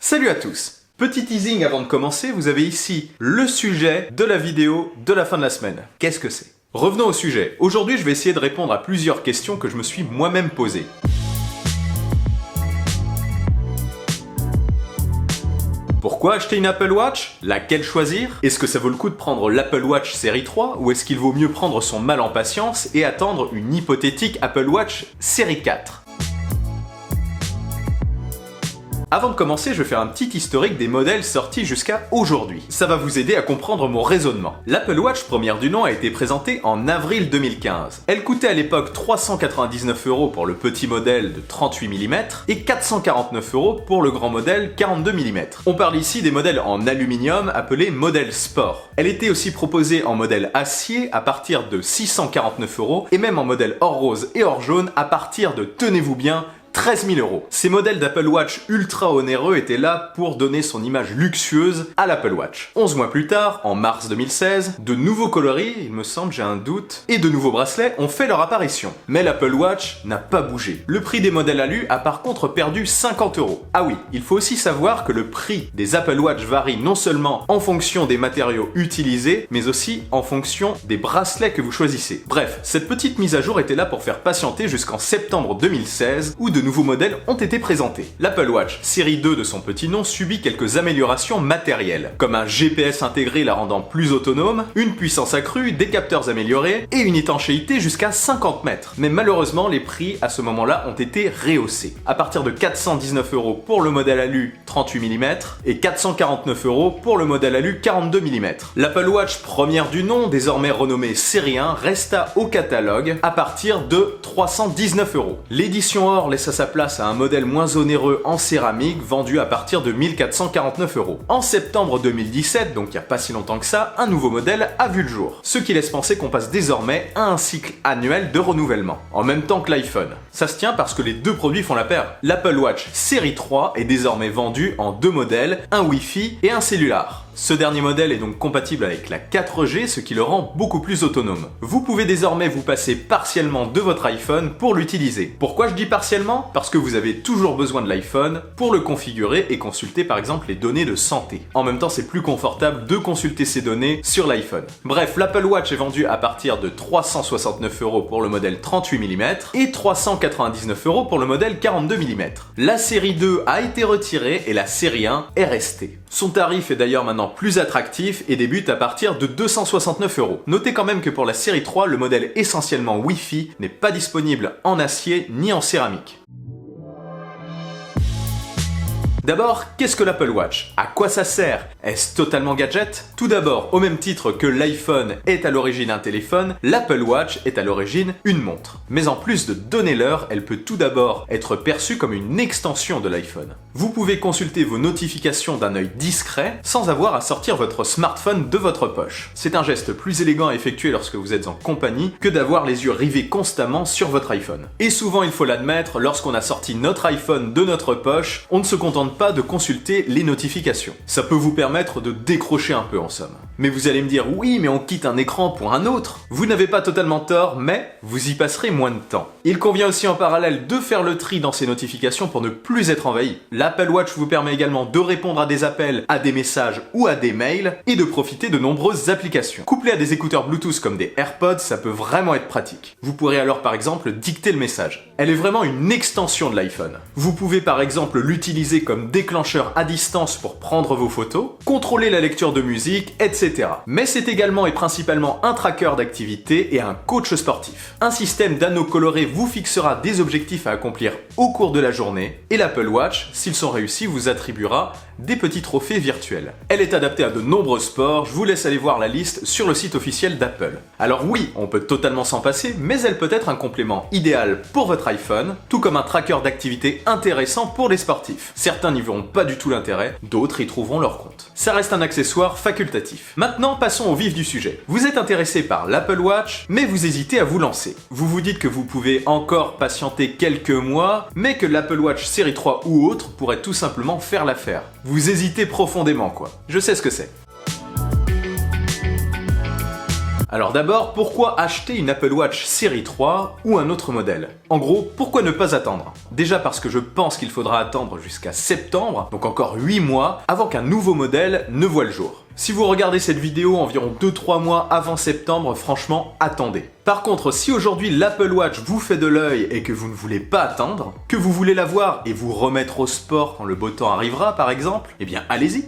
Salut à tous! Petit teasing avant de commencer, vous avez ici le sujet de la vidéo de la fin de la semaine. Qu'est-ce que c'est? Revenons au sujet. Aujourd'hui, je vais essayer de répondre à plusieurs questions que je me suis moi-même posées. Pourquoi acheter une Apple Watch? Laquelle choisir? Est-ce que ça vaut le coup de prendre l'Apple Watch série 3 ou est-ce qu'il vaut mieux prendre son mal en patience et attendre une hypothétique Apple Watch série 4? Avant de commencer, je vais faire un petit historique des modèles sortis jusqu'à aujourd'hui. Ça va vous aider à comprendre mon raisonnement. L'Apple Watch première du nom a été présentée en avril 2015. Elle coûtait à l'époque 399 € pour le petit modèle de 38 mm et 449 € pour le grand modèle 42 mm. On parle ici des modèles en aluminium appelés modèles sport. Elle était aussi proposée en modèle acier à partir de 649 € et même en modèle or rose et or jaune à partir de, tenez-vous bien, 13 000 €. Ces modèles d'Apple Watch ultra onéreux étaient là pour donner son image luxueuse à l'Apple Watch. 11 mois plus tard, en mars 2016, de nouveaux coloris, il me semble, j'ai un doute, et de nouveaux bracelets ont fait leur apparition. Mais l'Apple Watch n'a pas bougé. Le prix des modèles alu a par contre perdu 50 €. Ah oui, il faut aussi savoir que le prix des Apple Watch varie non seulement en fonction des matériaux utilisés, mais aussi en fonction des bracelets que vous choisissez. Bref, cette petite mise à jour était là pour faire patienter jusqu'en septembre 2016, où de nouveaux modèles ont été présentés. L'Apple Watch série 2 de son petit nom subit quelques améliorations matérielles, comme un GPS intégré la rendant plus autonome, une puissance accrue, des capteurs améliorés et une étanchéité jusqu'à 50 mètres. Mais malheureusement, les prix à ce moment-là ont été rehaussés. À partir de 419 € pour le modèle alu 38 mm et 449 € pour le modèle alu 42 mm. L'Apple Watch première du nom, désormais renommée série 1, resta au catalogue à partir de 319 €. L'édition or laissa sa place à un modèle moins onéreux en céramique vendu à partir de 1449 €. En septembre 2017, donc il n'y a pas si longtemps que ça, un nouveau modèle a vu le jour. Ce qui laisse penser qu'on passe désormais à un cycle annuel de renouvellement, en même temps que l'iPhone. Ça se tient parce que les deux produits font la paire. L'Apple Watch série 3 est désormais vendu en deux modèles, un Wi-Fi et un cellulaire. Ce dernier modèle est donc compatible avec la 4G, ce qui le rend beaucoup plus autonome. Vous pouvez désormais vous passer partiellement de votre iPhone pour l'utiliser. Pourquoi je dis partiellement? Parce que vous avez toujours besoin de l'iPhone pour le configurer et consulter par exemple les données de santé. En même temps, c'est plus confortable de consulter ces données sur l'iPhone. Bref, l'Apple Watch est vendu à partir de 369 € pour le modèle 38 mm et 399 € pour le modèle 42 mm. La série 2 a été retirée et la série 1 est restée. Son tarif est d'ailleurs maintenant plus attractif et débute à partir de 269 €. Notez quand même que pour la série 3, le modèle essentiellement Wi-Fi n'est pas disponible en acier ni en céramique. D'abord, qu'est-ce que l'Apple Watch? À quoi ça sert? Est-ce totalement gadget? Tout d'abord, au même titre que l'iPhone est à l'origine un téléphone, l'Apple Watch est à l'origine une montre. Mais en plus de donner l'heure, elle peut tout d'abord être perçue comme une extension de l'iPhone. Vous pouvez consulter vos notifications d'un œil discret sans avoir à sortir votre smartphone de votre poche. C'est un geste plus élégant à effectuer lorsque vous êtes en compagnie que d'avoir les yeux rivés constamment sur votre iPhone. Et souvent, il faut l'admettre, lorsqu'on a sorti notre iPhone de notre poche, on ne se contente pas de consulter les notifications. Ça peut vous permettre de décrocher un peu en somme. Mais vous allez me dire, oui, mais on quitte un écran pour un autre. Vous n'avez pas totalement tort, mais vous y passerez moins de temps. Il convient aussi en parallèle de faire le tri dans ces notifications pour ne plus être envahi. L'Apple Watch vous permet également de répondre à des appels, à des messages ou à des mails et de profiter de nombreuses applications. Couplé à des écouteurs Bluetooth comme des AirPods, ça peut vraiment être pratique. Vous pourrez alors par exemple dicter le message. Elle est vraiment une extension de l'iPhone. Vous pouvez par exemple l'utiliser comme déclencheur à distance pour prendre vos photos, contrôler la lecture de musique, etc. Mais c'est également et principalement un tracker d'activité et un coach sportif. Un système d'anneaux colorés vous fixera des objectifs à accomplir au cours de la journée et l'Apple Watch, s'ils sont réussis, vous attribuera des petits trophées virtuels. Elle est adaptée à de nombreux sports, je vous laisse aller voir la liste sur le site officiel d'Apple. Alors oui, on peut totalement s'en passer, mais elle peut être un complément idéal pour votre iPhone, tout comme un tracker d'activité intéressant pour les sportifs. Certains n'y verront pas du tout l'intérêt, d'autres y trouveront leur compte. Ça reste un accessoire facultatif. Maintenant, passons au vif du sujet. Vous êtes intéressé par l'Apple Watch, mais vous hésitez à vous lancer. Vous vous dites que vous pouvez encore patienter quelques mois, mais que l'Apple Watch série 3 ou autre pourrait tout simplement faire l'affaire. Vous hésitez profondément, quoi. Je sais ce que c'est. Alors d'abord, pourquoi acheter une Apple Watch série 3 ou un autre modèle? En gros, pourquoi ne pas attendre? Déjà parce que je pense qu'il faudra attendre jusqu'à septembre, donc encore 8 mois, avant qu'un nouveau modèle ne voie le jour. Si vous regardez cette vidéo environ 2-3 mois avant septembre, franchement, attendez. Par contre, si aujourd'hui l'Apple Watch vous fait de l'œil et que vous ne voulez pas attendre, que vous voulez l'avoir et vous remettre au sport quand le beau temps arrivera par exemple, eh bien allez-y.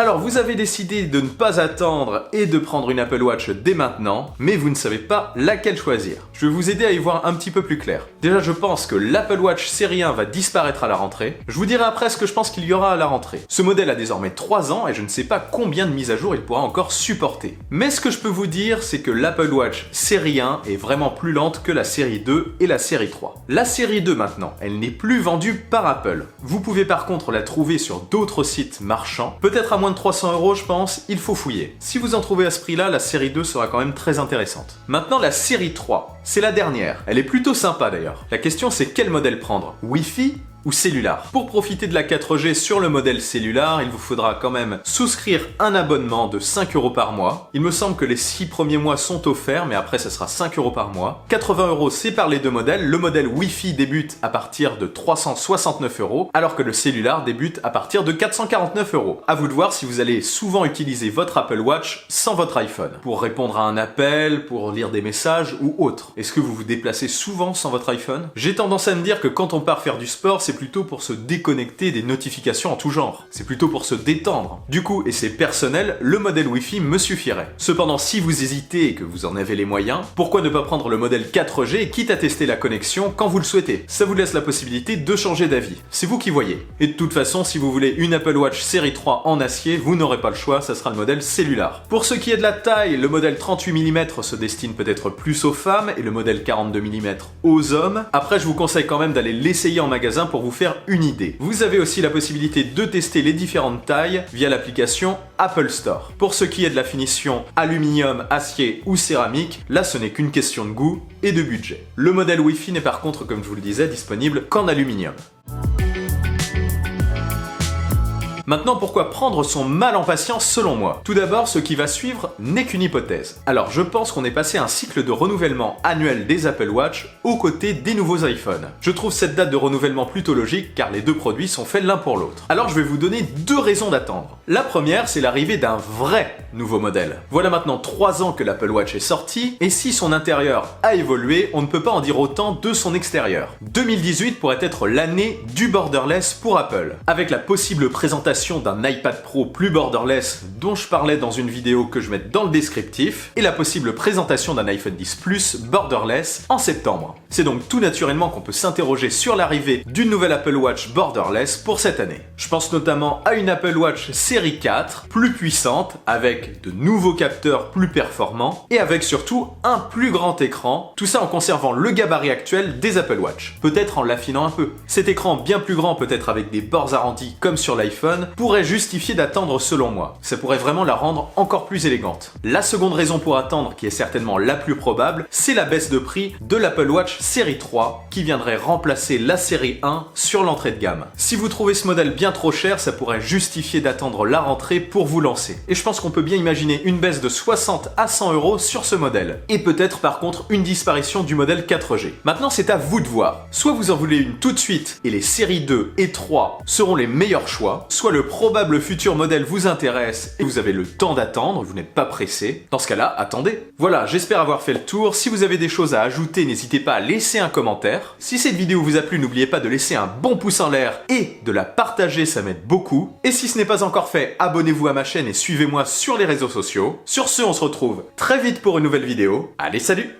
Alors vous avez décidé de ne pas attendre et de prendre une Apple Watch dès maintenant, mais vous ne savez pas laquelle choisir. Je vais vous aider à y voir un petit peu plus clair. Déjà je pense que l'Apple Watch série 1 va disparaître à la rentrée. Je vous dirai après ce que je pense qu'il y aura à la rentrée. Ce modèle a désormais 3 ans et je ne sais pas combien de mises à jour il pourra encore supporter. Mais ce que je peux vous dire, c'est que l'Apple Watch série 1 est vraiment plus lente que la série 2 et la série 3. La série 2 maintenant, elle n'est plus vendue par Apple. Vous pouvez par contre la trouver sur d'autres sites marchands, peut-être à moins de 300 € je pense, il faut fouiller. Si vous en trouvez à ce prix-là, la série 2 sera quand même très intéressante. Maintenant la série 3, c'est la dernière. Elle est plutôt sympa d'ailleurs. La question c'est quel modèle prendre? Wi-Fi ou cellulaire. Pour profiter de la 4G sur le modèle cellulaire, il vous faudra quand même souscrire un abonnement de 5 € par mois. Il me semble que les 6 premiers mois sont offerts, mais après ça sera 5 € par mois. 80 € c'est par les deux modèles. Le modèle Wi-Fi débute à partir de 369 €, alors que le cellulaire débute à partir de 449 €. À vous de voir si vous allez souvent utiliser votre Apple Watch sans votre iPhone, pour répondre à un appel, pour lire des messages ou autre. Est-ce que vous vous déplacez souvent sans votre iPhone? J'ai tendance à me dire que quand on part faire du sport, c'est plutôt pour se déconnecter des notifications en tout genre. C'est plutôt pour se détendre. Du coup, et c'est personnel, le modèle Wi-Fi me suffirait. Cependant, si vous hésitez et que vous en avez les moyens, pourquoi ne pas prendre le modèle 4G quitte à tester la connexion quand vous le souhaitez? Ça vous laisse la possibilité de changer d'avis. C'est vous qui voyez. Et de toute façon, si vous voulez une Apple Watch série 3 en acier, vous n'aurez pas le choix, ça sera le modèle cellulaire. Pour ce qui est de la taille, le modèle 38 mm se destine peut-être plus aux femmes et le modèle 42 mm aux hommes. Après, je vous conseille quand même d'aller l'essayer en magasin pour vous faire une idée. Vous avez aussi la possibilité de tester les différentes tailles via l'application Apple Store. Pour ce qui est de la finition aluminium, acier ou céramique, là ce n'est qu'une question de goût et de budget. Le modèle Wi-Fi n'est par contre, comme je vous le disais, disponible qu'en aluminium. Maintenant, pourquoi prendre son mal en patience selon moi? Tout d'abord, ce qui va suivre n'est qu'une hypothèse. Alors, je pense qu'on est passé à un cycle de renouvellement annuel des Apple Watch aux côtés des nouveaux iPhones. Je trouve cette date de renouvellement plutôt logique car les deux produits sont faits l'un pour l'autre. Alors, je vais vous donner deux raisons d'attendre. La première, c'est l'arrivée d'un vrai nouveau modèle. Voilà maintenant 3 ans que l'Apple Watch est sorti et si son intérieur a évolué, on ne peut pas en dire autant de son extérieur. 2018 pourrait être l'année du borderless pour Apple, avec la possible présentation d'un iPad Pro plus borderless dont je parlais dans une vidéo que je mets dans le descriptif et la possible présentation d'un iPhone 10 Plus borderless en septembre. C'est donc tout naturellement qu'on peut s'interroger sur l'arrivée d'une nouvelle Apple Watch borderless pour cette année. Je pense notamment à une Apple Watch série 4 plus puissante avec de nouveaux capteurs plus performants et avec surtout un plus grand écran, tout ça en conservant le gabarit actuel des Apple Watch, peut-être en l'affinant un peu. Cet écran bien plus grand, peut-être avec des bords arrondis comme sur l'iPhone, pourrait justifier d'attendre selon moi. Ça pourrait vraiment la rendre encore plus élégante. La seconde raison pour attendre, qui est certainement la plus probable, c'est la baisse de prix de l'Apple Watch série 3 qui viendrait remplacer la série 1 sur l'entrée de gamme. Si vous trouvez ce modèle bien trop cher, ça pourrait justifier d'attendre la rentrée pour vous lancer. Et je pense qu'on peut bien imaginer une baisse de 60 à 100 € sur ce modèle. Et peut-être par contre une disparition du modèle 4G. Maintenant c'est à vous de voir. Soit vous en voulez une tout de suite et les séries 2 et 3 seront les meilleurs choix, soit le probable futur modèle vous intéresse et vous avez le temps d'attendre, vous n'êtes pas pressé. Dans ce cas-là, attendez. Voilà, j'espère avoir fait le tour. Si vous avez des choses à ajouter, n'hésitez pas à laisser un commentaire. Si cette vidéo vous a plu, n'oubliez pas de laisser un bon pouce en l'air et de la partager, ça m'aide beaucoup. Et si ce n'est pas encore fait, abonnez-vous à ma chaîne et suivez-moi sur les réseaux sociaux. Sur ce, on se retrouve très vite pour une nouvelle vidéo. Allez, salut!